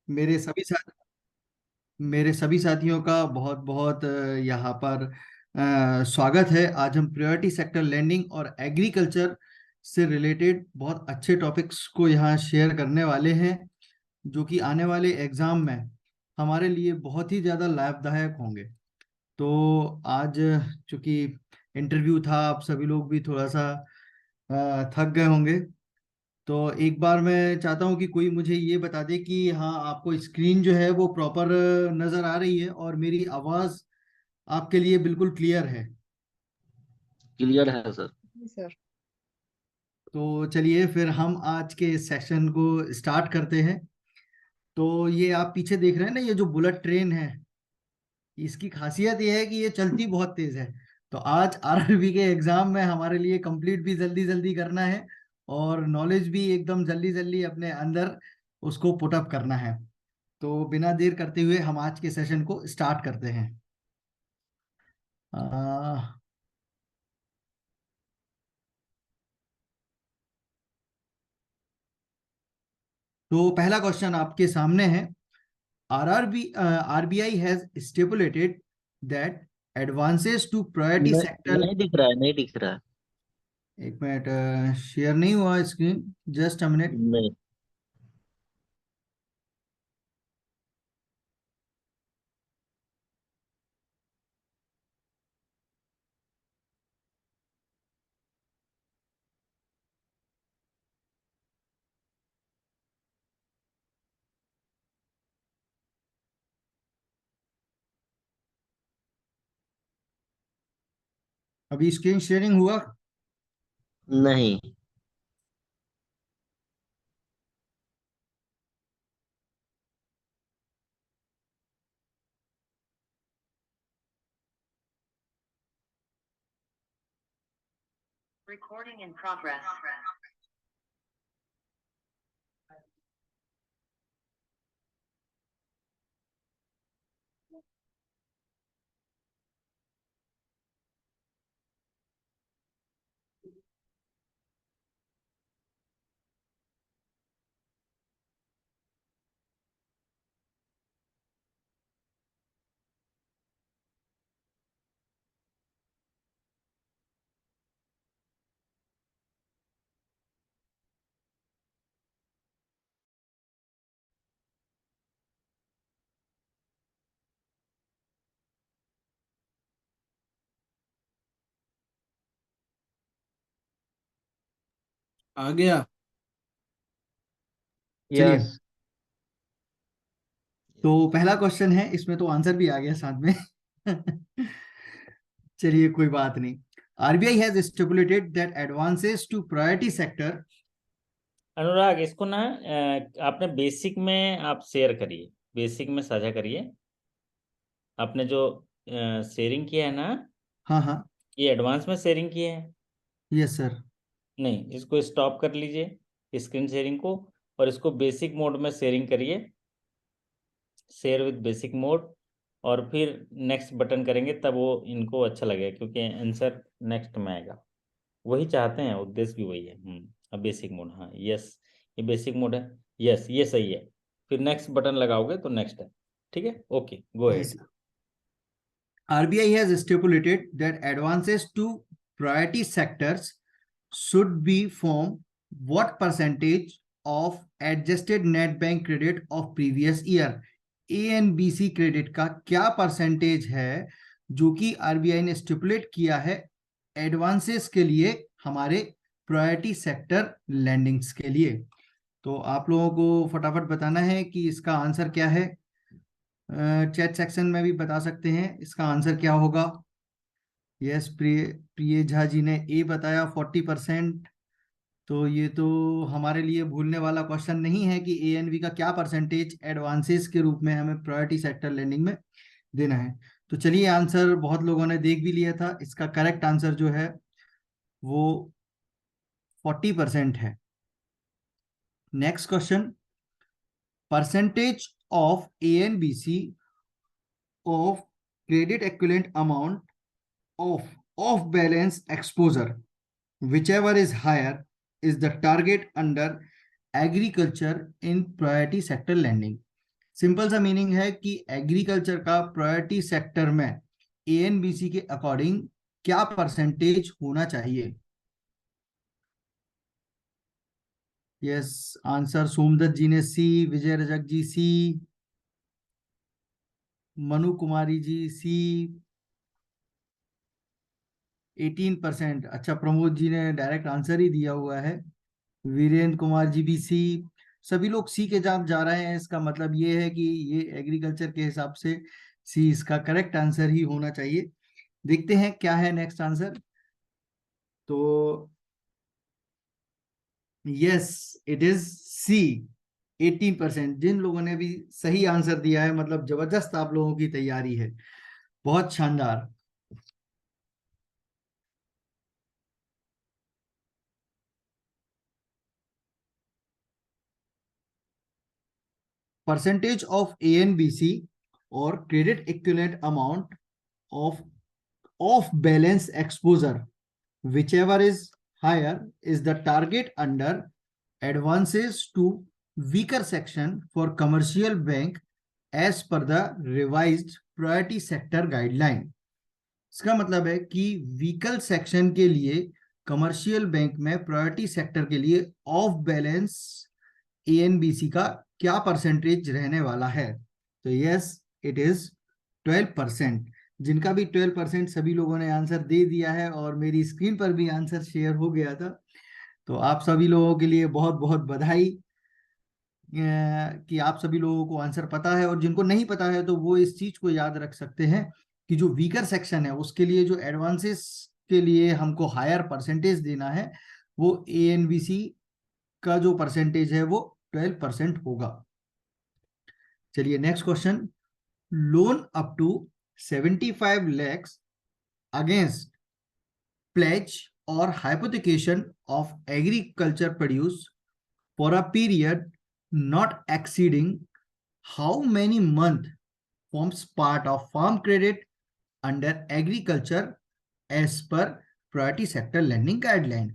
मेरे सभी साथ मेरे सभी साथियों का बहुत बहुत यहाँ पर स्वागत है। आज हम प्रायोरिटी सेक्टर लैंडिंग और एग्रीकल्चर से रिलेटेड बहुत अच्छे टॉपिक्स को यहाँ शेयर करने वाले हैं, जो कि आने वाले एग्जाम में हमारे लिए बहुत ही ज़्यादा लाभदायक होंगे। तो आज चूंकि इंटरव्यू था, आप सभी लोग भी थोड़ा सा थक गए होंगे। तो एक बार मैं चाहता हूँ कि कोई मुझे ये बता दे कि हाँ, आपको स्क्रीन जो है वो प्रॉपर नज़र आ रही है और मेरी आवाज़ आपके लिए बिल्कुल क्लियर है। क्लियर है सर। जी सर। तो चलिए फिर हम आज के सेशन को स्टार्ट करते हैं। तो ये आप पीछे देख रहे हैं ना, ये जो बुलेट ट्रेन है, इसकी खासियत ये है कि ये चलती बहुत तेज है। तो आज आरआरबी के एग्जाम में हमारे लिए कंप्लीट भी जल्दी जल्दी करना है और नॉलेज भी एकदम जल्दी जल्दी अपने अंदर उसको पुटअप करना है। तो बिना देर करते हुए हम आज के सेशन को स्टार्ट करते हैं। आ, तो पहला क्वेश्चन आपके सामने है। RBI has stipulated that advances to priority नहीं, सेक्टर। नहीं दिख रहा है, नहीं दिख रहा है। एक मिनट, शेयर नहीं हुआ स्क्रीन, जस्ट अ मिनट। नहीं। अभी स्क्रीन शेयरिंग हुआ? नहीं। Recording in progress. आ गया। चलिए, यस। तो पहला क्वेश्चन है, इसमें तो आंसर भी आ गया साथ में। चलिए, कोई बात नहीं। RBI has stipulated that advances to priority sector. Anurag, इसको ना आपने बेसिक में आप शेयर करिए, बेसिक में साझा करिए। आपने जो शेयरिंग किया है ना, हाँ हाँ। ये एडवांस में शेयरिंग किए है। Yes sir. नहीं, इसको स्टॉप कर लीजिए स्क्रीन शेयरिंग को, और इसको बेसिक मोड में शेयरिंग करिए, शेयर विद बेसिक मोड। और फिर नेक्स्ट बटन करेंगे तब वो इनको अच्छा लगेगा, क्योंकि आंसर नेक्स्ट में आएगा। वही चाहते हैं, उद्देश्य भी वही है। अब बेसिक मोड, हाँ यस, ये बेसिक मोड है। यस, ये सही है। फिर नेक्स्ट बटन लगाओगे तो नेक्स्ट है। ठीक है, okay, go yes. Ahead. RBI has stipulated that advances to priority sectors should be from what percentage of adjusted net bank credit of previous year? ANBC credit का क्या परसेंटेज है जो कि आरबीआई ने स्टिपुलेट किया है एडवांसेस के लिए, हमारे प्रायोरिटी सेक्टर लैंडिंग्स के लिए? तो आप लोगों को फटाफट बताना है कि इसका आंसर क्या है। चैट सेक्शन में भी बता सकते हैं इसका आंसर क्या होगा। यस, प्रिय प्रिय झा जी ने ए बताया, 40%। तो ये तो हमारे लिए भूलने वाला क्वेश्चन नहीं है कि एएनबी का क्या परसेंटेज एडवांसेस के रूप में हमें प्रायोरिटी सेक्टर लेंडिंग में देना है। तो चलिए, आंसर बहुत लोगों ने देख भी लिया था। इसका करेक्ट आंसर जो है वो 40% है। Next question. Percentage of ANBC of credit equivalent amount of off balance exposure, whichever is higher, is the target under agriculture in priority sector lending. Simple सा मीनिंग है कि एग्रीकल्चर का प्रायोरिटी सेक्टर में एएनबीसी के अकॉर्डिंग क्या percentage होना चाहिए। Yes, answer Somdatt जी ने सी, विजय रजक जी सी, मनु कुमारी जी सी, 18%। अच्छा, प्रमोद जी ने डायरेक्ट आंसर ही दिया हुआ है। वीरेंद्र कुमार जी भी सी। सभी लोग सी के जहाँ जा रहे हैं, इसका मतलब ये है कि ये एग्रीकल्चर के हिसाब से सी इसका करेक्ट आंसर ही होना चाहिए। देखते हैं क्या है नेक्स्ट आंसर। तो यस, इट इज सी, 18%। जिन लोगों ने भी सही आंसर दिया है, मतलब जबरदस्त आप लोगों की तैयारी है, बहुत शानदार। परसेंटेज ऑफ एएनबीसी और credit equivalent amount of of balance exposure, whichever is higher, is the target under advances to weaker section for commercial bank as per the revised priority sector guideline। इसका मतलब है कि व्हीकल सेक्शन के लिए commercial bank में priority sector के लिए of balance एएनबीसी का क्या परसेंटेज रहने वाला है। तो यस, इट इज 12%। जिनका भी 12%, सभी लोगों ने आंसर दे दिया है और मेरी स्क्रीन पर भी आंसर शेयर हो गया था। तो आप सभी लोगों के लिए बहुत बहुत बधाई कि आप सभी लोगों को आंसर पता है। और जिनको नहीं पता है तो वो इस चीज को याद रख सकते हैं कि जो वीकर सेक्शन है उसके लिए जो एडवांसेस के लिए हमको हायर परसेंटेज देना है, वो एएनबीसी का जो परसेंटेज है वो 12% होगा। चलिए next question. Loan up to 75 lakhs against pledge or hypothecation of agriculture produce for a period not exceeding how many month forms part of farm credit under agriculture as per priority sector lending guideline।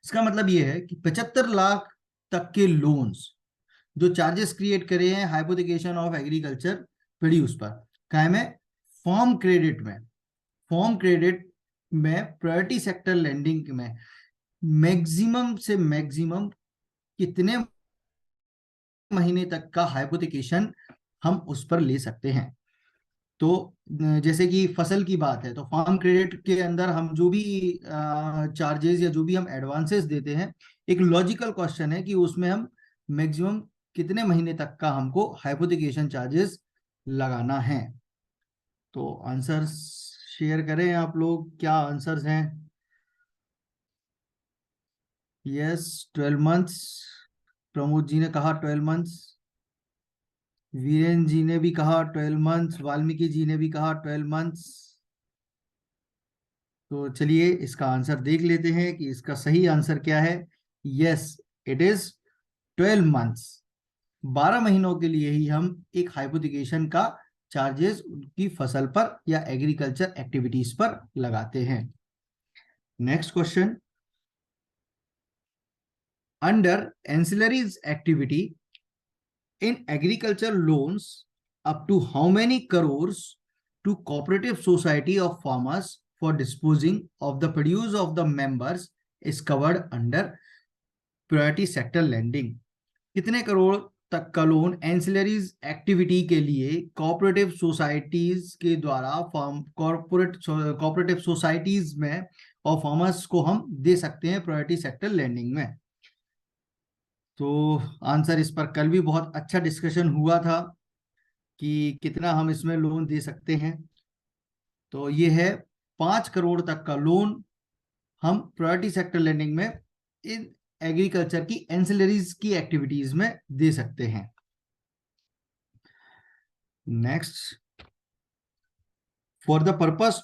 इसका मतलब यह है कि 75 लाख तक के loans जो charges create करे हैं हाइपोथिकेशन ऑफ एग्रीकल्चर प्रोड्यूस पर, क्या में फॉर्म क्रेडिट में प्रायोरिटी सेक्टर लेंडिंग में मैक्सिमम से मैक्सिमम कितने महीने तक का हाइपोथिकेशन हम उस पर ले सकते हैं। तो जैसे कि फसल की बात है तो फार्म क्रेडिट के अंदर हम जो भी चार्जेस या जो भी हम एडवांसेस देते हैं, एक लॉजिकल क्वेश्चन है कि उसमें हम मैक्सिमम कितने महीने तक का हमको हाइपोथिकेशन चार्जेस लगाना है। तो आंसर शेयर करें आप लोग, क्या आंसर्स हैं। Yes, 12 months. प्रमोद जी ने कहा 12 मंथ्स, वीरेंद्र जी ने भी कहा 12 मंथ्स, वाल्मीकि जी ने भी कहा 12 मंथ्स। तो चलिए इसका आंसर देख लेते हैं कि इसका सही आंसर क्या है। Yes, it is 12 months. 12 महीनों के लिए ही हम एक हाइपोथिकेशन का चार्जेस उनकी फसल पर या एग्रीकल्चर एक्टिविटीज पर लगाते हैं। Next question. Under ancillaries activity in agriculture loans up to how many crores to cooperative society of farmers for disposing of the produce of the members is covered under priority sector lending। कितने करोड़ तक का loan ancillaries activity के लिए cooperative societies के द्वारा cooperative societies में और farmers को हम दे सकते हैं प्रायोरिटी सेक्टर लेंडिंग में। तो आंसर इस पर कल भी बहुत अच्छा डिस्कशन हुआ था कि कितना हम इसमें लोन दे सकते हैं। तो ये है 5 करोड़ तक का लोन हम प्रायोरिटी सेक्टर लेंडिंग में इन एग्रीकल्चर की एंसिलरीज की एक्टिविटीज में दे सकते हैं। Next, for the purpose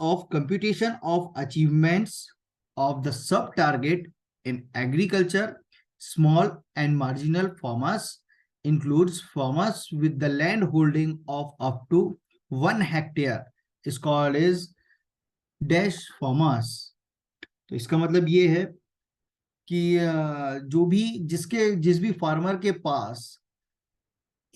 of computation of achievements of the sub target in agriculture, small and marginal farmers includes farmers with the land holding of up to 1 hectare is called as dash farmers। तो इसका मतलब ये है कि जो भी जिस भी फार्मर के पास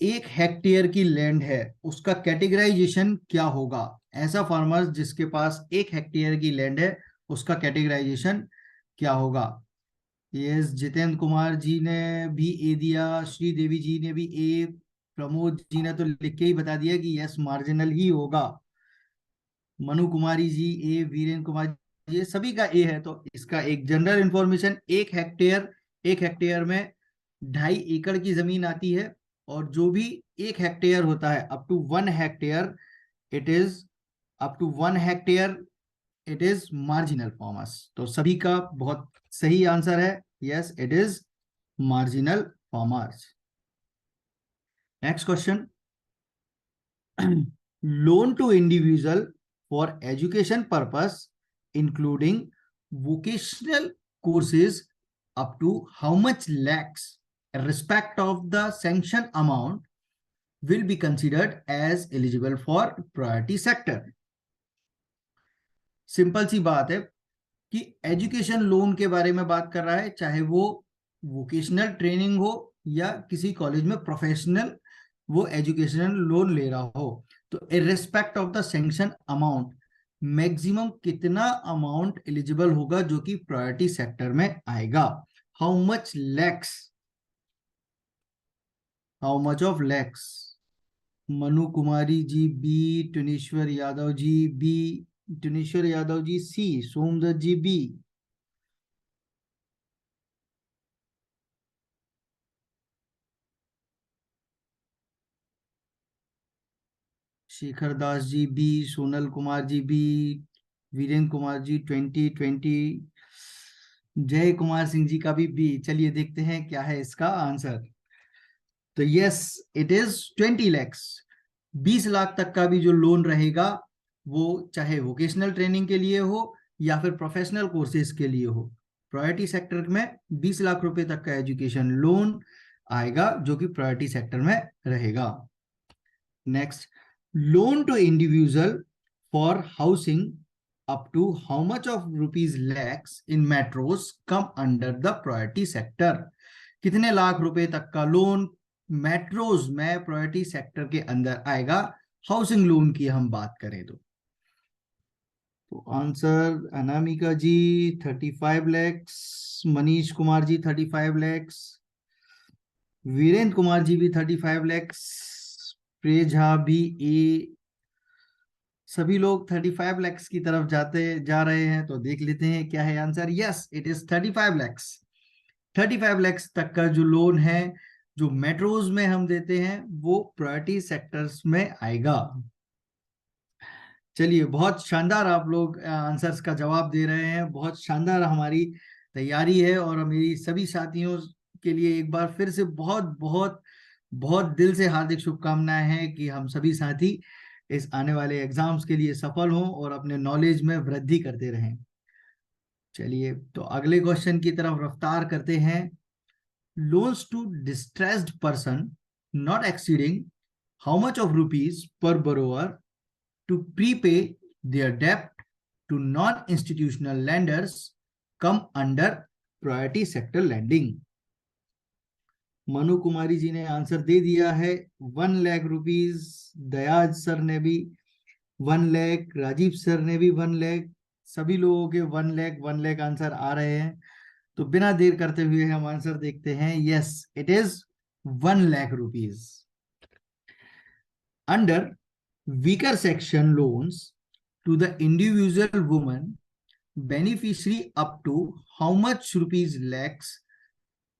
1 हेक्टेयर की लैंड है उसका कैटेगराइजेशन क्या होगा। ऐसा फार्मर जिसके पास 1 हेक्टेयर की लैंड है उसका कैटेगराइजेशन क्या होगा। यस, जितेंद्र कुमार जी ने भी ए दिया, श्रीदेवी जी ने भी ए, प्रमोद जी ने तो लिख के ही बता दिया कि यस मार्जिनल ही होगा, मनु कुमारी जी ए, वीरेंद्र कुमार जी, ये सभी का ए है। तो इसका एक जनरल इंफॉर्मेशन, 1 हेक्टेयर में 2.5 एकड़ की जमीन आती है, और जो भी 1 हेक्टेयर होता है up to 1 hectare, it is up to 1 hectare it is marginal farmers. तो सभी का बहुत सही आंसर है, yes it is marginal farmers. Next question, loan to individual for education purpose including vocational courses up to how much lakhs respect of the sanction amount will be considered as eligible for priority sector। Simple सी बात है कि education loan के बारे में बात कर रहा है, चाहे वो वोकेशनल ट्रेनिंग हो या किसी कॉलेज में प्रोफेशनल वो एजुकेशनल लोन ले रहा हो। तो irrespective of the sanction amount, maximum कितना अमाउंट एलिजिबल होगा जो कि प्रायोरिटी सेक्टर में आएगा। How much lakhs, how much of lakhs. Manu Kumari ji B, Tuneshwar Yadav ji B, Tuneshwar Yadav ji C, Somdutt ji B, Shekhar Das ji B, Sonal Kumar ji B, Virendra Kumar ji 2020, Jai Kumar Singh ji का भी बी। चलिए देखते हैं क्या है इसका आंसर। तो yes it is 20 lakhs। 20 lakh तक का भी जो लोन रहेगा वो चाहे वोकेशनल ट्रेनिंग के लिए हो या फिर प्रोफेशनल कोर्सेज के लिए हो, प्रायोरिटी सेक्टर में 20 लाख रुपए तक का एजुकेशन लोन आएगा जो कि प्रायोरिटी सेक्टर में रहेगा। Next, loan to individual for housing up to how much of rupees lakhs in metros come under the priority sector। कितने लाख रुपए तक का लोन मेट्रोज में प्रायोरिटी सेक्टर के अंदर आएगा, हाउसिंग लोन की हम बात करें तो आंसर अनामिका जी 35 lakhs, मनीष कुमार जी 35 lakhs, वीरेंद्र कुमार जी भी 35 lakhs, प्रेझा भी ए, सभी लोग 35 lakhs की तरफ जा रहे हैं। तो देख लेते हैं क्या है answer. Yes it is 35 lakhs। 35 lakhs तक का जो लोन है जो मेट्रोज में हम देते हैं वो प्रायोरिटी सेक्टर्स में आएगा। चलिए बहुत शानदार आप लोग आंसर्स का जवाब दे रहे हैं, बहुत शानदार हमारी तैयारी है, और मेरी सभी साथियों के लिए एक बार फिर से बहुत बहुत बहुत दिल से हार्दिक शुभकामनाएं हैं कि हम सभी साथी इस आने वाले एग्जाम्स के लिए सफल हों और अपने नॉलेज में वृद्धि करते रहें। चलिए तो अगले क्वेश्चन की तरफ रफ्तार करते हैं। Loans to distressed person not exceeding how much of rupees per borrower to prepay their debt to non-institutional lenders come under priority sector lending। Manu Kumari ji ने आंसर दे दिया है 1 लाख रुपीज, दयाज सर ने भी 1 लाख, राजीव सर ने भी 1 लाख, सभी लोगों के 1 लाख आंसर आ रहे हैं। तो बिना देर करते हुए हम आंसर देखते हैं। Yes it is 1 lakh rupees. Under weaker section loans to the individual woman beneficiary up to how much rupees lakhs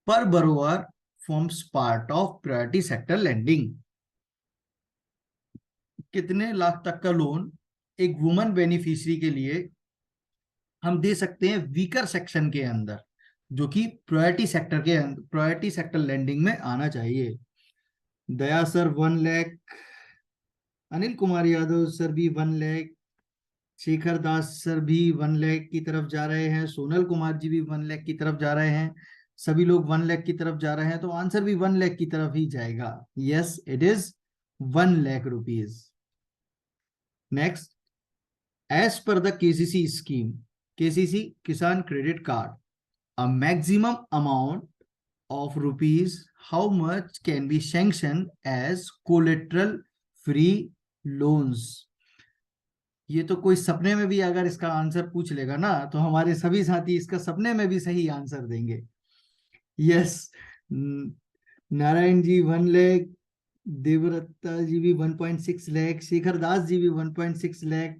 per borrower forms part of priority sector lending। कितने लाख तक का लोन एक वुमन बेनिफिशियरी के लिए हम दे सकते हैं वीकर सेक्शन के अंदर, जो कि प्रायोरिटी सेक्टर के अंदर प्रायोरिटी सेक्टर लेंडिंग में आना चाहिए। दया सर 1 लाख, अनिल कुमार यादव सर भी 1 लाख, शेखर दास सर भी 1 लाख की तरफ जा रहे हैं, सोनल कुमार जी भी 1 लाख की तरफ जा रहे हैं, सभी लोग 1 लाख की तरफ जा रहे हैं। तो आंसर भी 1 लाख की तरफ ही जाएगा। Yes it is 1 lakh rupees. Next, as per the KCC scheme, KCC Kisan credit card, a maximum amount of rupees, how much can be sanctioned as collateral free loans? ये तो कोई सपने में भी अगर इसका आंसर पूछ लेगा ना, तो हमारे सभी साथी इसका सपने में भी सही आंसर देंगे। यस, नारायण जी 1 लाख, देवरत्ता जी भी 1.6 लाख, शेखर दास जी भी 1.6 लाख।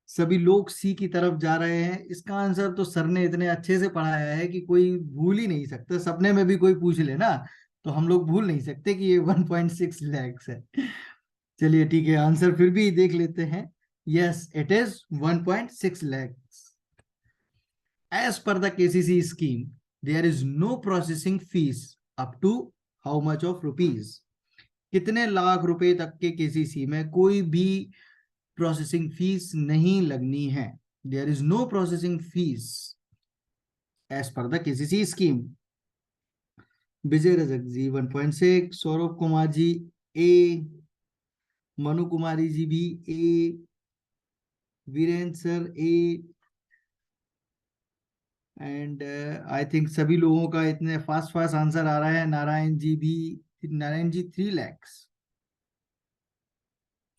सभी लोग सी की तरफ जा रहे हैं। इसका आंसर तो सर ने इतने अच्छे से पढ़ाया है कि कोई भूल ही नहीं सकता। सपने में भी कोई पूछ ले ना, तो हम लोग भूल नहीं सकते कि ये 1.6 लाख है। चलिए ठीक है, आंसर फिर भी देख लेते हैं। Yes, it is 1.6 lakh. As per the KCC scheme, there is no processing fees up to how much of rupees? कितने लाख रुपए तक के केसीसी में कोई भी प्रोसेसिंग फीस नहीं लगनी है। There is no processing fees as per the KCC scheme. Vijay Rajak ji 1.6, Saurabh Kumar ji A, Manu Kumari ji भी A, Virendra sir A, and I think सभी लोगों का इतने फास्ट फास्ट आंसर आ रहा है। नारायण जी भी, नारायण जी 3 लाख,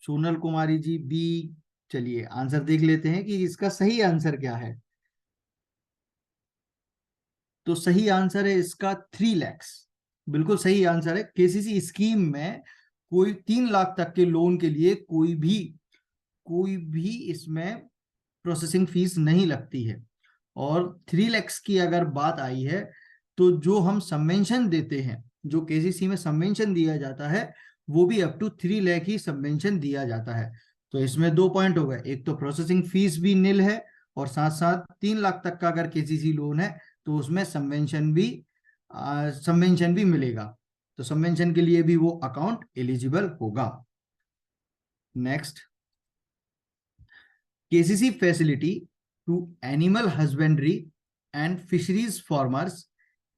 सोनल कुमारी जी बी। चलिए आंसर देख लेते हैं कि इसका सही आंसर क्या है। तो सही आंसर है इसका 3 लाख। बिल्कुल सही आंसर है। केसीसी स्कीम में कोई 3 लाख तक के लोन के लिए कोई भी इसमें प्रोसेसिंग फीस नहीं लगती है। और 3 लाख की अगर बात आई है, तो जो हम सबवेंशन देते हैं, जो केसीसी में सबवेंशन दिया जाता है, वो भी अप टू 3 लाख ही सबवेंशन दिया जाता है। तो इसमें 2 पॉइंट हो गए। एक तो प्रोसेसिंग फीस भी निल है, और साथ साथ 3 लाख तक का अगर केसीसी लोन है तो उसमें सबवेंशन भी मिलेगा। तो सबवेंशन के लिए भी वो अकाउंट एलिजिबल होगा। Next, KCC facility to animal husbandry and fisheries farmers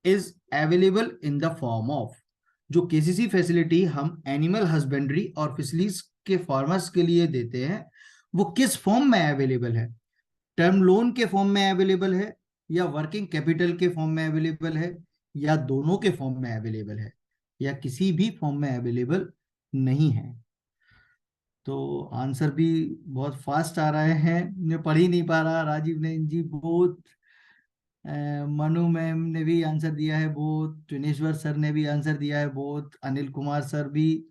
is available in the form of. जो केसीसी फैसिलिटी हम एनिमल हस्बेंड्री और फिशरीज के फार्मर्स के लिए देते हैं, वो किस फॉर्म में अवेलेबल है? टर्म लोन के फॉर्म में अवेलेबल है, या वर्किंग कैपिटल के फॉर्म में अवेलेबल है, या दोनों के फॉर्म में अवेलेबल है, या किसी भी फॉर्म में अवेलेबल नहीं है? तो आंसर भी बहुत फास्ट आ रहे हैं, मैं पढ़ ही नहीं पा रहा। राजीव नयन जी बहुत, मनु मैम ने भी आंसर दिया है बहुत, ट्विनेश्वर सर ने भी आंसर दिया है बहुत, अनिल कुमार सर भी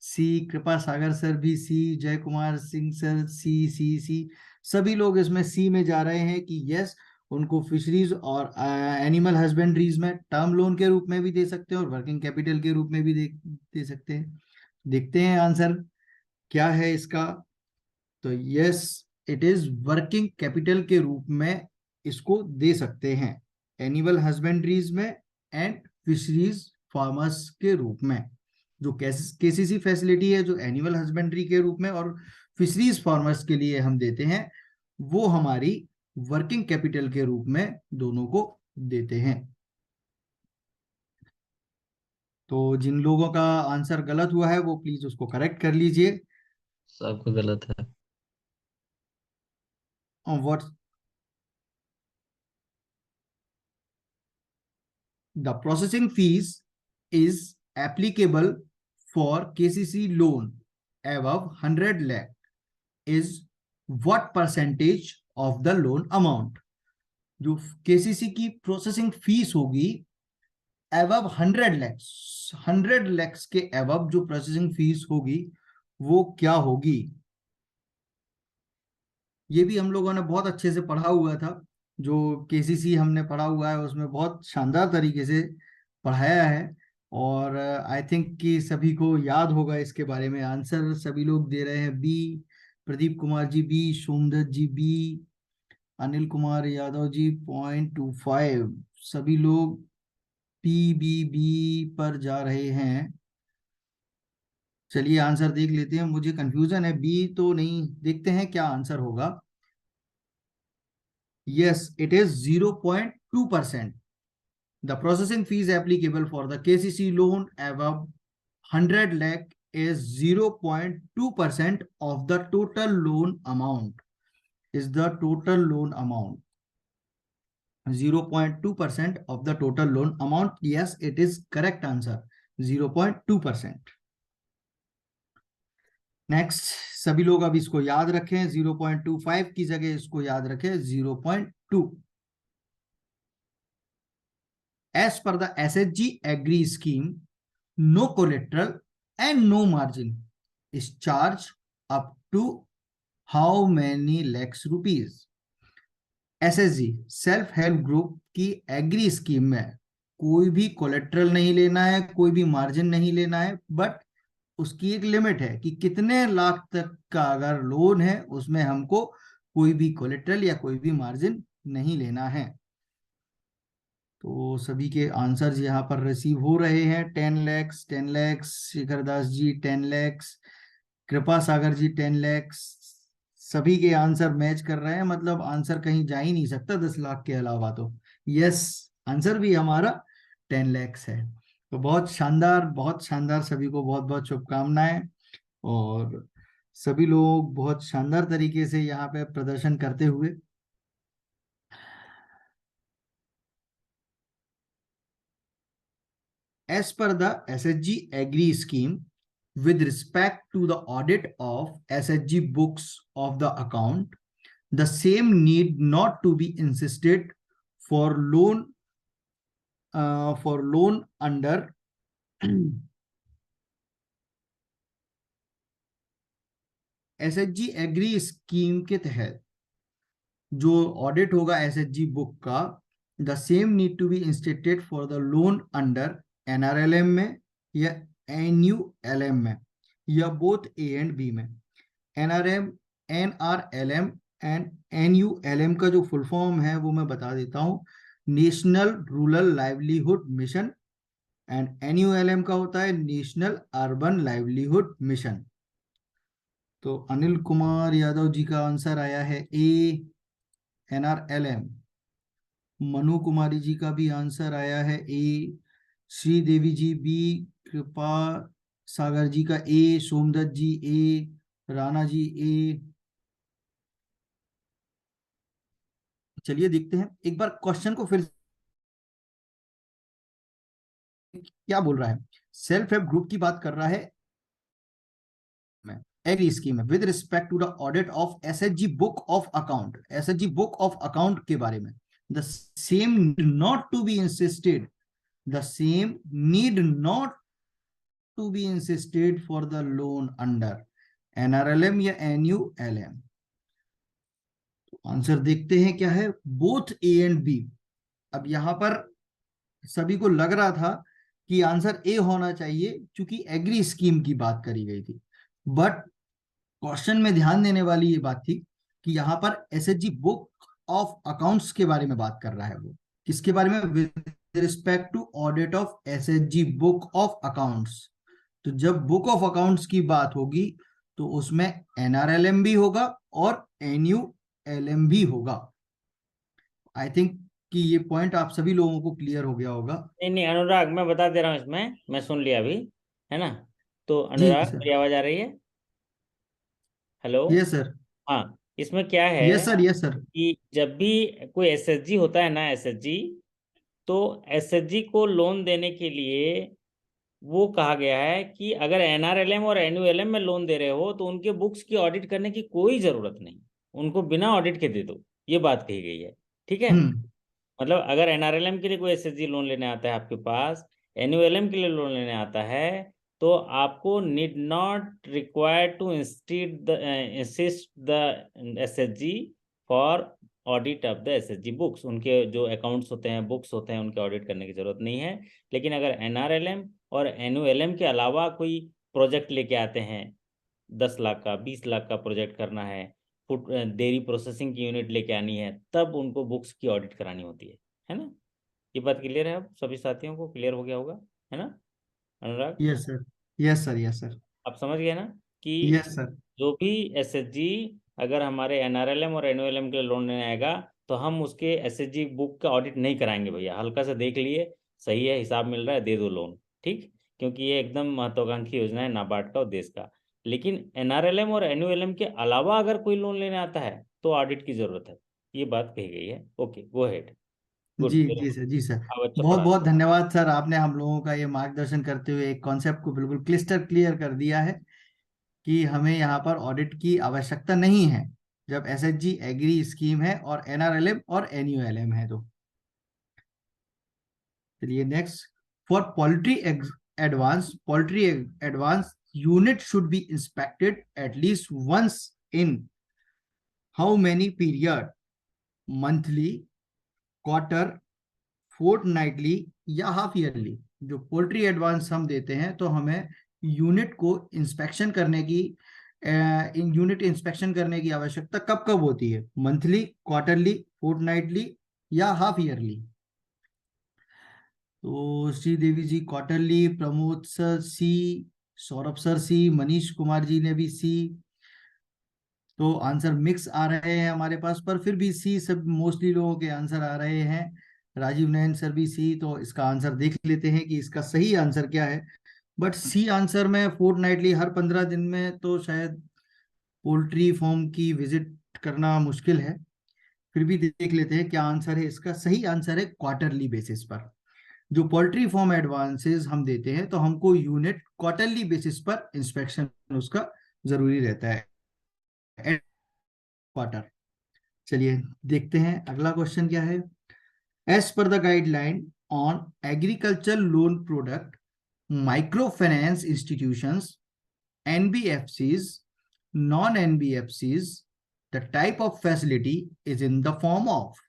सी, कृपा सागर सर भी सी, जय कुमार सिंह सर सी सी सी। सभी लोग इसमें सी में जा रहे हैं कि यस, उनको फिशरीज और एनिमल हस्बेंड्रीज में टर्म लोन के रूप में भी दे सकते हैं और वर्किंग कैपिटल के रूप में भी दे सकते हैं। देखते हैं आंसर क्या है इसका। तो yes, it is working capital के रूप में इसको दे सकते हैं, एनिमल हस्बेंड्रीज में एंड फिशरीज फार्मर्स के रूप में। जो केसीसी फैसिलिटी है, जो एनिमल हस्बेंड्री के रूप में और फिशरीज फार्मर्स के लिए हम देते हैं, वो हमारी वर्किंग कैपिटल के रूप में दोनों को देते हैं। तो जिन लोगों का आंसर गलत हुआ है वो प्लीज उसको करेक्ट कर लीजिए। सबको गलत है। What the processing fees is applicable for KCC loan above 100 lakh is what percentage of the loan amount? जो केसीसी की प्रोसेसिंग फीस होगी एबव 100 लैक्स के एबव जो प्रोसेसिंग फीस होगी वो क्या होगी? ये भी हम लोगों ने बहुत अच्छे से पढ़ा हुआ था। जो केसीसी हमने पढ़ा हुआ है उसमें बहुत शानदार तरीके से पढ़ाया है, और आई थिंक कि सभी को याद होगा इसके बारे में। आंसर सभी लोग दे रहे हैं B, Pradeep Kumar ji B, Somdutt ji B, Anil Kumar Yadav ji 0.25, सभी लोग पी बी बी पर जा रहे हैं। चलिए आंसर देख लेते हैं, मुझे कंफ्यूजन है, बी तो नहीं, देखते हैं क्या आंसर होगा। Yes, it is 0.2%. The processing fees applicable for the KCC loan above 100 lakh is 0.2% of the total loan amount. Is the total loan amount. 0.2% of the total loan amount. Yes, it is correct answer, 0.2%. Next, सभी लोग अब इसको याद रखें, 0.25 की जगह इसको याद रखें 0.2. As per the SHG agree scheme, no collateral and no margin is charged up to how many lakhs rupees? SHG self help group की एग्री स्कीम में कोई भी कोलेट्रल नहीं लेना है, कोई भी मार्जिन नहीं लेना है, बट उसकी एक लिमिट है कि कितने लाख तक का अगर लोन है उसमें हमको कोई भी कोलेट्रल या कोई भी मार्जिन नहीं लेना है. तो सभी के आंसर्स यहाँ पर रिसीव हो रहे हैं. 10 लाख, 10 लाख, शेखर दास जी 10 लाख, कृपा सागर जी 10 लाख. सभी के आंसर मैच कर रहे हैं, मतलब आंसर कहीं जा ही नहीं सकता 10 लाख के अलावा. तो यस, आंसर भी हमारा 10 लाख है. तो बहुत शानदार, सभी को बहुत बहुत शुभकामनाएं. और सभी लोग बहुत शानदार तरीके से यहाँ पे प्रदर्शन करते हुए. As per the SHG agree scheme, with respect to the audit of SHG books of the account, the same need not to be insisted for loan under SHG agri scheme के तहत जो ऑडिट होगा SHG book का, the same need to be instated for the loan under NRLM में या NULM में या both A and B में. NRLM एंड NULM का जो फुल फॉर्म है वो मैं बता देता हूं, national rural livelihood mission, and NULM का होता है नेशनल अर्बन लाइवलीहुड मिशन. तो अनिल कुमार यादव जी का आंसर आया है A, NRLM. मनु कुमारी जी का भी आंसर आया है A, श्रीदेवी जी B, कृपा सागर जी का A, Somdatt ji A, Rana ji A. चलिए देखते हैं एक बार क्वेश्चन को फिर. क्या बोल रहा है? सेल्फ हेल्प ग्रुप की बात कर रहा है एग्री स्कीम में with respect to the audit of SHG book of account. SHG book of account के बारे में. The same not to be insisted, the same need not to be insisted for the loan under NRLM या NULM. Answer देखते हैं क्या है, both A and B. अब यहां पर सभी को लग रहा था कि आंसर A होना चाहिए क्योंकि एग्री स्कीम की बात करी गई थी, बट क्वेश्चन में ध्यान देने वाली ये बात थी कि यहाँ पर SHG बुक ऑफ अकाउंट्स के बारे में बात कर रहा है. वो किसके बारे में? With respect to audit of SHG book of accounts. तो जब बुक ऑफ अकाउंट्स की बात होगी तो उसमें NRLM भी होगा और NULM भी होगा. आई थिंक कि ये पॉइंट आप सभी लोगों को क्लियर हो गया होगा. नहीं अनुराग, मैं बता दे रहा हूँ, इसमें मैं सुन लिया अभी, है ना. तो जी अनुराग, सर. मेरी आवाज आ रही है? हेलो. Yes sir. हाँ, इसमें क्या है यस सर. Yes sir. कि जब भी कोई SHG होता है ना, SHG, तो SHG को लोन देने के लिए वो कहा गया है कि अगर NRLM और NULM में लोन दे रहे हो तो उनके बुक्स की ऑडिट करने की कोई जरूरत नहीं, उनको बिना ऑडिट के दे दो. ये बात कही गई है, ठीक है. मतलब अगर NRLM के लिए कोई SHG लोन लेने आता है आपके पास, NULM के लिए लोन लेने आता है, तो आपको need not required to insist the SHG for audit of the SHG books. उनके जो अकाउंट्स होते हैं, बुक्स होते हैं, उनके ऑडिट करने की जरूरत नहीं है. लेकिन अगर NRLM और NULM के अलावा कोई प्रोजेक्ट लेके आते हैं, 10 लाख का, 20 लाख का प्रोजेक्ट करना है, फूड डेयरी प्रोसेसिंग की यूनिट लेके आनी है, तब उनको बुक्स की ऑडिट करानी होती है ना. ये बात क्लियर है? अब सभी साथियों को क्लियर हो गया होगा, है ना Anurag? Yes sir. Yes sir. Yes sir. आप समझ गए ना कि यस सर. जो भी SHG अगर हमारे NRLM और NULM के लिए लोन लेने आएगा तो हम उसके SHG बुक का ऑडिट नहीं कराएंगे. भैया हल्का से देख लिए, सही है, हिसाब मिल रहा है, दे दो लोन, ठीक. क्योंकि ये एकदम महत्वाकांक्षी योजना है नाबार्ड का और देश का. लेकिन NRLM और NULM के अलावा अगर कोई लोन लेने आता है तो ऑडिट की जरूरत है. ये बात कही गई है. Okay, go ahead. गुड, जी वेरी जी गुड। सर, जी सर। अब अच्छा बहुत पढ़ा बहुत रहे हो। धन्यवाद सर, आपने हम लोगों का ये मार्गदर्शन करते हुए एक कॉन्सेप्ट को बिल्कुल क्लिस्टर क्लियर कर दिया है कि हमें यहाँ पर ऑडिट की आवश्यकता नहीं है जब एसएचजी एग्री स्कीम है और एनआरएलएम और एनयूएलएम है। तो चलिए next, for poultry advance unit should be inspected at least once in how many period, monthly, quarter, fortnightly या हाफ ईयरली। जो पोल्ट्री एडवांस हम देते हैं तो हमें यूनिट को इंस्पेक्शन करने की इन यूनिट इंस्पेक्शन करने की आवश्यकता कब कब होती है, मंथली, क्वार्टरली, फोर्टनाइटली या हाफ ईयरली। तो श्रीदेवी जी क्वार्टरली, प्रमोद सर सी, सौरभ सर सी, मनीष कुमार जी ने भी सी। तो आंसर मिक्स आ रहे हैं हमारे पास, पर फिर भी सी सब मोस्टली लोगों के आंसर आ रहे हैं। राजीव नयन सर भी सी। तो इसका आंसर देख लेते हैं कि इसका सही आंसर क्या है। बट सी आंसर में फोर्टनाइटली, हर 15 दिन में तो शायद पोल्ट्री फार्म की विजिट करना मुश्किल है। फिर भी देख लेते हैं क्या आंसर है इसका। सही आंसर है क्वार्टरली बेसिस पर। जो पोल्ट्री फार्म एडवांसेस हम देते हैं तो हमको यूनिट क्वार्टरली बेसिस पर इंस्पेक्शन उसका जरूरी रहता है, क्वार्टर। चलिए देखते हैं अगला क्वेश्चन क्या है। As per the guideline on agriculture loan product, micro finance institutions, NBFCs, non NBFCs, the type of facility is in the form of.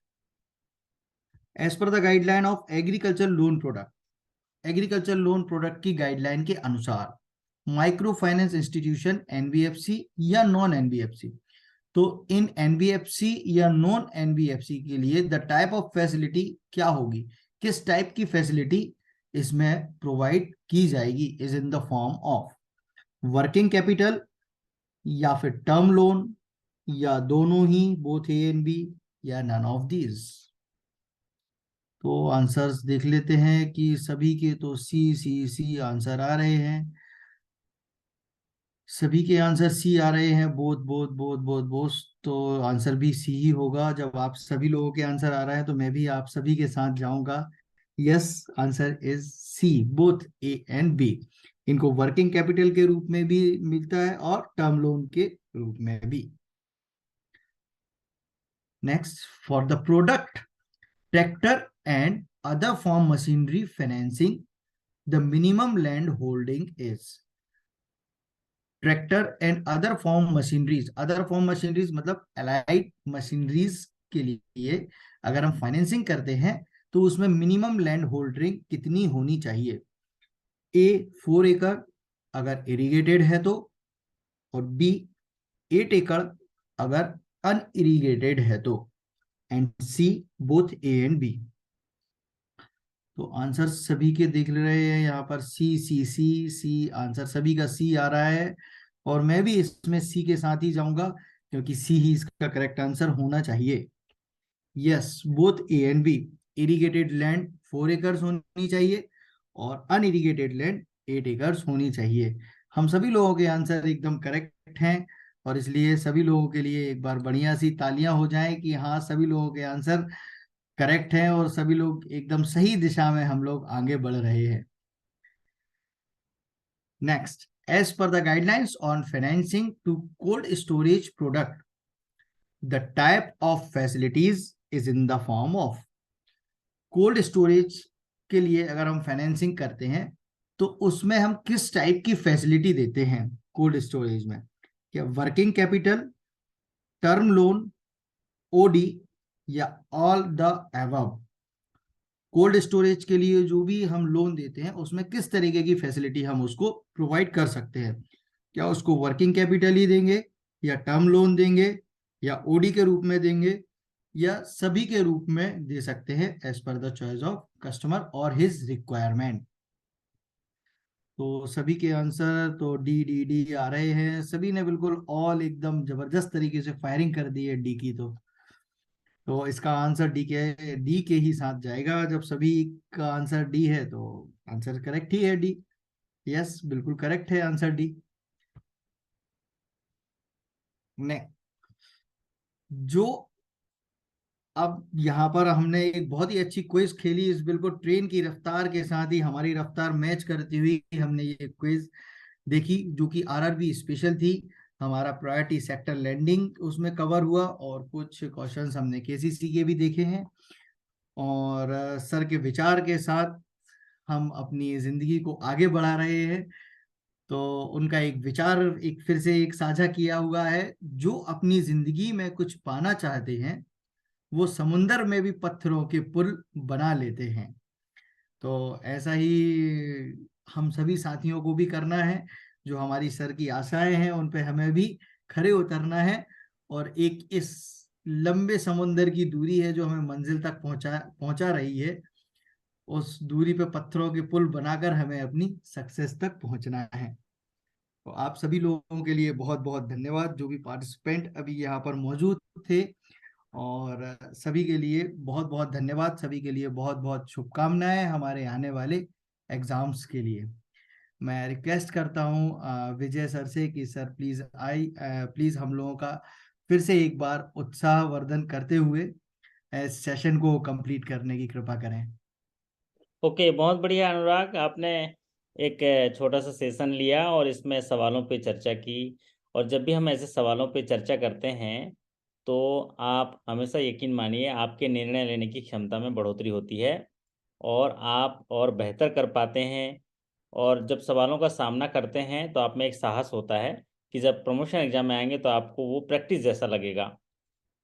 As per the guideline of agriculture loan product, agriculture loan product की guideline के अनुसार micro finance institution NBFC या non NBFC. तो इन NBFC या non NBFC के लिए the type of facility क्या होगी, किस टाइप की फैसिलिटी इसमें प्रोवाइड की जाएगी, is in the form of working capital या फिर टर्म लोन या दोनों ही, बोथ ए एंड बी, या नन ऑफ दीज। तो आंसर्स देख लेते हैं कि सभी के तो सी सी सी आंसर आ रहे हैं। सभी के आंसर सी आ रहे हैं, both both both both both. तो आंसर भी सी ही होगा। जब आप सभी लोगों के आंसर आ रहा है तो मैं भी आप सभी के साथ जाऊंगा। Yes, answer is C, both A and B. इनको वर्किंग कैपिटल के रूप में भी मिलता है और टर्म लोन के रूप में भी। Next, for the product tractor and other farm machinery financing, the minimum land holding is. Tractor and other form machineries मतलब अलाइड मशीनरीज के लिए अगर हम फाइनेंसिंग करते हैं तो उसमें मिनिमम लैंड होल्डिंग कितनी होनी चाहिए। ए 4 एकड़ अगर इरिगेटेड है तो, और बी 8 एकड़ अगर अनइरिगेटेड है तो, and C both A and B. तो आंसर सभी के देख रहे हैं यहाँ पर, सी सी सी सी, आंसर सभी का सी आ रहा है। और मैं भी इसमें सी के साथ ही जाऊंगा क्योंकि सी ही इसका करेक्ट आंसर होना चाहिए। Yes, both A and B. Irrigated land 4 एकड़ होनी चाहिए और अनइरिगेटेड लैंड 8 एकड़ होनी चाहिए। हम सभी लोगों के आंसर एकदम करेक्ट हैं और इसलिए सभी लोगों के लिए एक बार बढ़िया सी तालियां हो जाएं कि हाँ, सभी लोगों के आंसर करेक्ट हैं और सभी लोग एकदम सही दिशा में हम लोग आगे बढ़ रहे हैं। Next, as per the guidelines on financing to cold storage product, the type of facilities is in the form of. Cold storage के लिए अगर हम फाइनेंसिंग करते हैं तो उसमें हम किस टाइप की फैसिलिटी देते हैं कोल्ड स्टोरेज में। क्या working capital, term loan, OD, या all the above. Cold storage के लिए जो भी हम लोन देते हैं उसमें किस तरीके की फैसिलिटी हम उसको प्रोवाइड कर सकते हैं। क्या उसको वर्किंग कैपिटल ही देंगे, या टर्म लोन देंगे, या ओडी के रूप में देंगे, या सभी के रूप में दे सकते हैं as per the choice of customer और हिज रिक्वायरमेंट। तो सभी के आंसर तो डी डी डी आ रहे हैं। सभी ने बिल्कुल ऑल एकदम जबरदस्त तरीके से फायरिंग कर दी है डी की। तो इसका आंसर डी के ही साथ जाएगा। जब सभी का आंसर डी है तो आंसर करेक्ट ही है, डी। यस, बिल्कुल करेक्ट है आंसर डी। ने जो अब यहाँ पर हमने एक बहुत ही अच्छी क्विज खेली, इस बिल्कुल ट्रेन की रफ्तार के साथ ही हमारी रफ्तार मैच करती हुई हमने ये क्विज देखी, जो कि आरआरबी स्पेशल थी। हमारा प्रायोरिटी सेक्टर लैंडिंग उसमें कवर हुआ, और कुछ क्वेश्चंस हमने केसीसी के भी देखे हैं। और सर के विचार के साथ हम अपनी जिंदगी को आगे बढ़ा रहे हैं। तो उनका एक विचार एक फिर से एक साझा किया हुआ है, जो अपनी जिंदगी में कुछ पाना चाहते हैं वो समुंदर में भी पत्थरों के पुल बना लेते हैं। तो ऐसा ही हम सभी साथियों को भी करना है। जो हमारी सर की आशाएं हैं उन पे हमें भी खरे उतरना है, और एक इस लंबे समुंदर की दूरी है जो हमें मंजिल तक पहुंचा पहुंचा रही है, उस दूरी पे पत्थरों के पुल बनाकर हमें अपनी सक्सेस तक पहुंचना है। तो आप सभी लोगों के लिए बहुत बहुत धन्यवाद, जो भी पार्टिसिपेंट अभी यहाँ पर मौजूद थे। और सभी के लिए बहुत बहुत धन्यवाद, सभी के लिए बहुत बहुत शुभकामनाएं हमारे आने वाले एग्जाम्स के लिए। मैं रिक्वेस्ट करता हूं विजय सर से कि सर प्लीज हम लोगों का फिर से एक बार उत्साहवर्धन करते हुए इस सेशन को कंप्लीट करने की कृपा करें। ओके, बहुत बढ़िया अनुराग, आपने एक छोटा सा सेशन लिया और इसमें सवालों पे चर्चा की। और जब भी हम ऐसे सवालों पे चर्चा करते हैं तो आप हमेशा यकीन मानिए आपके निर्णय लेने की क्षमता में बढ़ोतरी होती है और आप और बेहतर कर पाते हैं। और जब सवालों का सामना करते हैं तो आप में एक साहस होता है कि जब प्रमोशन एग्जाम में आएंगे तो आपको वो प्रैक्टिस जैसा लगेगा।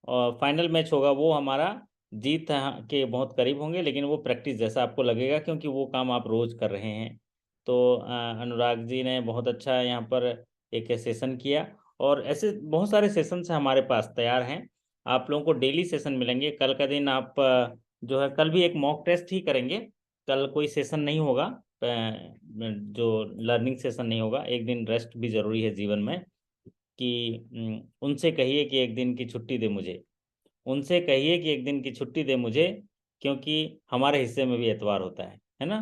और फाइनल मैच होगा वो हमारा जीत के बहुत करीब होंगे, लेकिन वो प्रैक्टिस जैसा आपको लगेगा क्योंकि वो काम आप रोज कर रहे हैं। तो अनुराग जी ने बहुत अच्छा यहाँ पर एक सेशन किया, और ऐसे बहुत सारे सेशन हमारे पास तैयार हैं। आप लोगों को डेली सेशन मिलेंगे। कल का दिन आप जो है, कल भी एक मॉक टेस्ट ही करेंगे। कल कोई सेशन नहीं होगा, जो लर्निंग सेशन नहीं होगा। एक दिन रेस्ट भी जरूरी है जीवन में। कि उनसे कहिए कि एक दिन की छुट्टी दे मुझे, उनसे कहिए कि एक दिन की छुट्टी दे मुझे, क्योंकि हमारे हिस्से में भी एतवार होता है ना।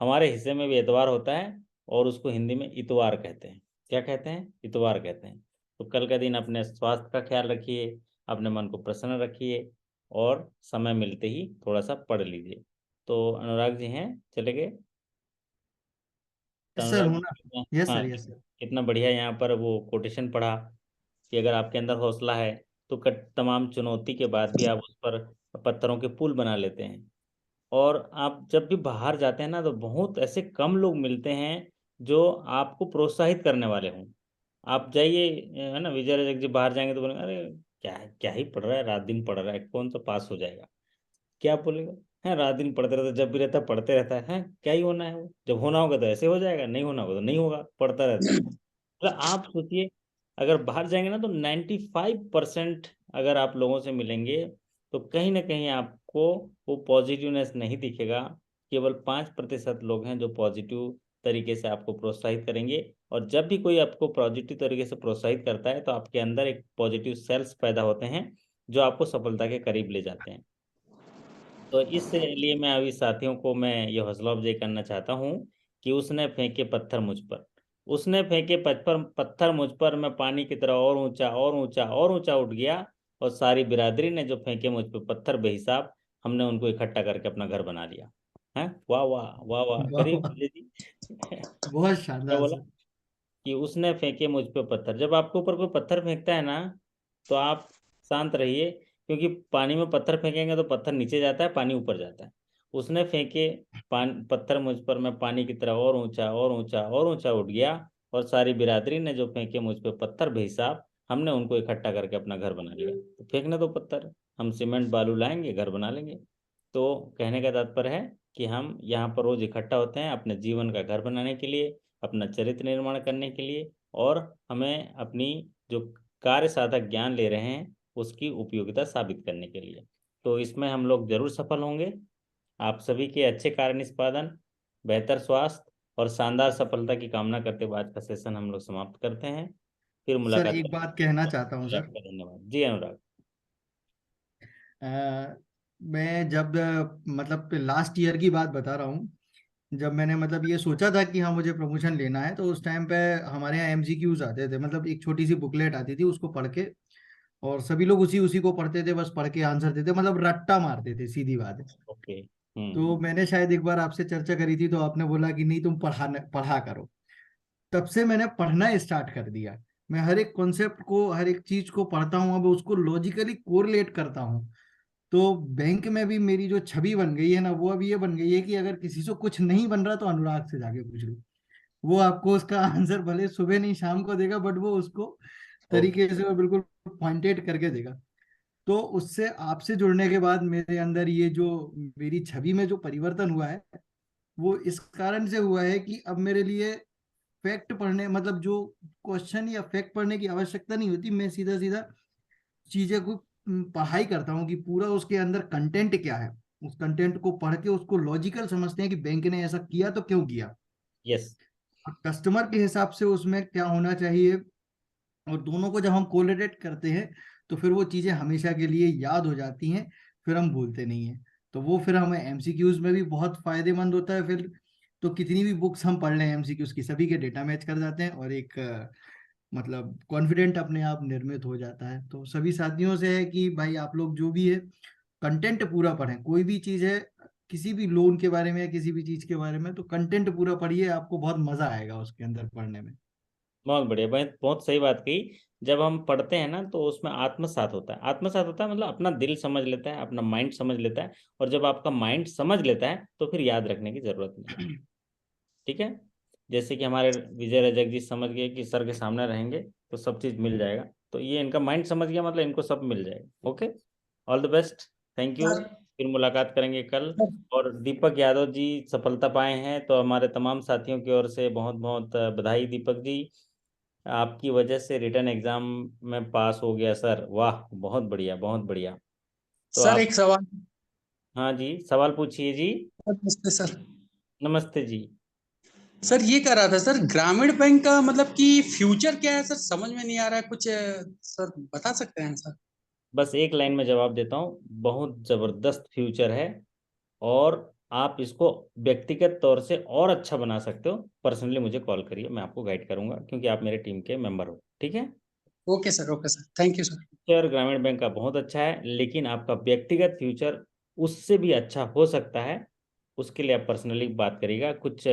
हमारे हिस्से में भी एतवार होता है और उसको हिंदी में इतवार कहते हैं। क्या कहते हैं? इतवार कहते हैं। तो कल का दिन अपने स्वास्थ्य का ख्याल रखिए, अपने मन को प्रसन्न रखिए, और समय मिलते ही थोड़ा सा पढ़ लीजिए। तो अनुराग जी हैं चले गए? तो यस सर, अनुराग होना। जी, यस हाँ, सर, यस सर। कितना बढ़िया यहाँ पर वो कोटेशन पढ़ा कि अगर आपके अंदर हौसला है तो तमाम चुनौती के बाद भी आप उस पर पत्थरों के पुल बना लेते हैं। और आप जब भी बाहर जाते हैं ना तो बहुत ऐसे कम लोग मिलते हैं जो आपको प्रोत्साहित करने वाले हों। आप जाइए, है ना, विजय रजक जी बाहर जाएंगे तो बोलेंगे अरे क्या है, क्या ही पढ़ रहा है, रात दिन पढ़ रहा है, कौन सा पास हो जाएगा। क्या बोलेगा? है रात दिन पढ़ते रहता है, जब भी रहता है पढ़ते रहता है, क्या ही होना है वो, जब होना होगा तो ऐसे हो जाएगा, नहीं होना होगा तो नहीं होगा, पढ़ता रहता है। मतलब आप सोचिए, अगर बाहर जाएंगे ना तो 95% अगर आप लोगों से मिलेंगे तो कहीं ना कहीं आपको वो पॉजिटिवनेस नहीं दिखेगा। केवल 5% लोग हैं जो पॉजिटिव तरीके से आपको प्रोत्साहित करेंगे। और जब भी कोई आपको पॉजिटिव तरीके से प्रोत्साहित करता है तो आपके अंदर एक पॉजिटिव सेल्स पैदा होते हैं जो आपको सफलता के करीब ले जाते हैं। तो इसलिए मैं अभी साथियों को मैं ये हौसला अफजाई करना चाहता हूँ कि उसने फेंके पत्थर मुझ पर, उसने फेंके पत्थर पत्थर मुझ पर, मैं पानी की तरह और ऊंचा और ऊंचा और ऊंचा उठ गया। और सारी बिरादरी ने जो फेंके मुझ पर पत्थर बेहिसाब, हमने उनको इकट्ठा करके अपना घर बना लिया। है, वाह वाह वाह वाह, वाह करिए वाह, विजय जी। बहुत क्या शानदार बोला? सर। कि उसने फेंके मुझ पे पत्थर। जब आपके ऊपर कोई पत्थर फेंकता है ना तो आप शांत रहिए, क्योंकि पानी में पत्थर फेंकेंगे तो पत्थर नीचे जाता है, पानी ऊपर जाता है। उसने फेंके पत्थर मुझ पर, मैं पानी की तरह और ऊंचा और ऊंचा और ऊंचा उठ गया। और सारी बिरादरी ने जो फेंके मुझ पे पत्थर बेहिसाब, हमने उनको इकट्ठा करके अपना घर बना लिया। तो फेंकने दो पत्थर, हम सीमेंट बालू लाएंगे, घर बना लेंगे। तो कहने का तात्पर्य है कि हम यहाँ पर रोज इकट्ठा होते हैं अपने जीवन का घर बनाने के लिए, अपना चरित्र निर्माण करने के लिए, और हमें अपनी जो कार्य साधक ज्ञान ले रहे हैं उसकी उपयोगिता साबित करने के लिए। तो इसमें हम लोग जरूर सफल होंगे। आप सभी के अच्छे कार्य निष्पादन, बेहतर स्वास्थ्य और शानदार सफलता की कामना करते हुए आज का सेशन हम लोग समाप्त करते हैं। फिर सर मुलाकात एक बात करेंगे। कहना चाहता हूँ सर। आपका धन्यवाद जी अनुराग। अ, मैं जब मतलब लास्ट ईयर की बात बता रहा हूँ, जब मैंने मतलब ये सोचा था कि हाँ मुझे प्रमोशन लेना है, तो उस टाइम पे हमारे यहाँ एमसीक्यूज आते थे, मतलब एक छोटी सी बुकलेट आती थी, उसको पढ़ के और सभी लोग उसी उसी को पढ़ते थे, बस पढ़ के आंसर देते, मतलब रट्टा मारते थे, सीधी बात है। ओके। तो मैंने शायद एक बार आपसे चर्चा करी थी, तो आपने बोला कि नहीं तुम पढ़ा करो। तब से मैंने पढ़ना स्टार्ट कर दिया। मैं हर एक कॉन्सेप्ट को, हर एक चीज को पढ़ता हूँ, अब उसको लॉजिकली कोरिलेट करता हूँ। तो बैंक में भी मेरी जो छवि बन गई है ना, वो अब ये बन गई है कि अगर किसी से कुछ नहीं बन रहा तो अनुराग से जाके पूछ लो, वो आपको उसका आंसर भले सुबह नहीं शाम को देगा, बट वो उसको तरीके से वो बिल्कुल पॉइंटेड करके देगा। तो उससे आपसे जुड़ने के बाद मेरे अंदर ये जो मेरी छवि में जो परिवर्तन हुआ है, वो इस कारण से हुआ है कि अब मेरे लिए फैक्ट पढ़ने, मतलब जो क्वेश्चन या फैक्ट पढ़ने की आवश्यकता नहीं होती, मैं सीधा सीधा चीजें को पढ़ाई करता हूँ कि पूरा उसके अंदर कंटेंट क्या है। उस कंटेंट को पढ़ के उसको लॉजिकल समझते हैं कि बैंक ने ऐसा किया तो क्यों किया, यस। कस्टमर के हिसाब से उसमें क्या होना चाहिए। और दोनों को जब हम कोरिलेट करते हैं तो फिर वो चीजें हमेशा के लिए याद हो जाती हैं, फिर हम भूलते नहीं हैं। तो वो फिर हमें एमसीक्यूज में भी बहुत फायदेमंद होता है फिर। तो कितनी भी बुक्स हम पढ़ लें एमसीक्यूज की, सभी के डेटा मैच कर जाते हैं, और एक मतलब कॉन्फिडेंट अपने आप निर्मित हो जाता है। तो सभी साथियों से है कि भाई आप लोग जो भी है कंटेंट पूरा पढ़ें, कोई भी चीज है, किसी भी लोन के बारे में या किसी भी चीज के बारे में, तो कंटेंट पूरा पढ़िए, आपको बहुत मजा आएगा उसके अंदर पढ़ने में। बहुत बढ़िया, बहुत बहुत सही बात कही। जब हम पढ़ते हैं ना तो उसमें आत्मसात होता है। आत्मसात होता है मतलब अपना दिल समझ लेता है, अपना माइंड समझ लेता है। और जब आपका माइंड समझ लेता है तो फिर याद रखने की जरूरत नहीं है। ठीक है। जैसे कि हमारे विजय रजक जी समझ गए कि सर के सामने रहेंगे तो सब चीज़ मिल जाएगा, तो ये इनका माइंड समझ गया, मतलब इनको सब मिल जाएगा। Okay, all the best, thank you. Sir फिर मुलाकात करेंगे कल। और दीपक यादव जी सफलता पाए हैं, तो हमारे तमाम साथियों की ओर से बहुत बहुत बधाई दीपक जी। आपकी वजह से रिटर्न एग्जाम में पास हो गया सर, वाह बहुत बढ़िया बहुत बढ़िया। तो सर आप, एक सवाल। हाँ जी सवाल पूछिए जी। नमस्ते सर। नमस्ते जी। सर ये कह रहा था सर, ग्रामीण बैंक का मतलब कि फ्यूचर क्या है सर, समझ में नहीं आ रहा है कुछ, सर बता सकते हैं सर? बस एक लाइन में जवाब देता हूँ, बहुत ज़बरदस्त फ्यूचर है। और आप इसको व्यक्तिगत तौर से और अच्छा बना सकते हो। पर्सनली मुझे कॉल करिए, मैं आपको गाइड करूंगा, क्योंकि आप मेरे टीम के मेंबर हो। ठीक है। Okay sir, thank you sir. Future ग्रामीण बैंक का बहुत अच्छा है, लेकिन आपका व्यक्तिगत फ्यूचर उससे भी अच्छा हो सकता है। उसके लिए आप पर्सनली बात करिएगा, कुछ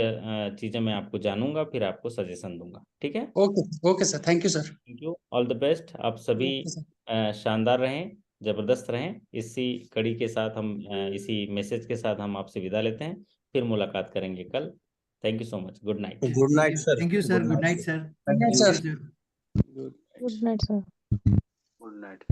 चीज़ें मैं आपको जानूंगा, फिर आपको सजेशन दूंगा। ठीक है। Okay okay sir, thank you sir. Thank you, all the best. आप सभी ओके सर। शानदार रहें, जबरदस्त रहें। इसी कड़ी के साथ हम इसी मैसेज के साथ हम आपसे विदा लेते हैं। फिर मुलाकात करेंगे कल। Thank you so much, good night. Good night sir. Thank you sir, good night sir. Good night, thank you sir. Sir. Good night sir. Good night.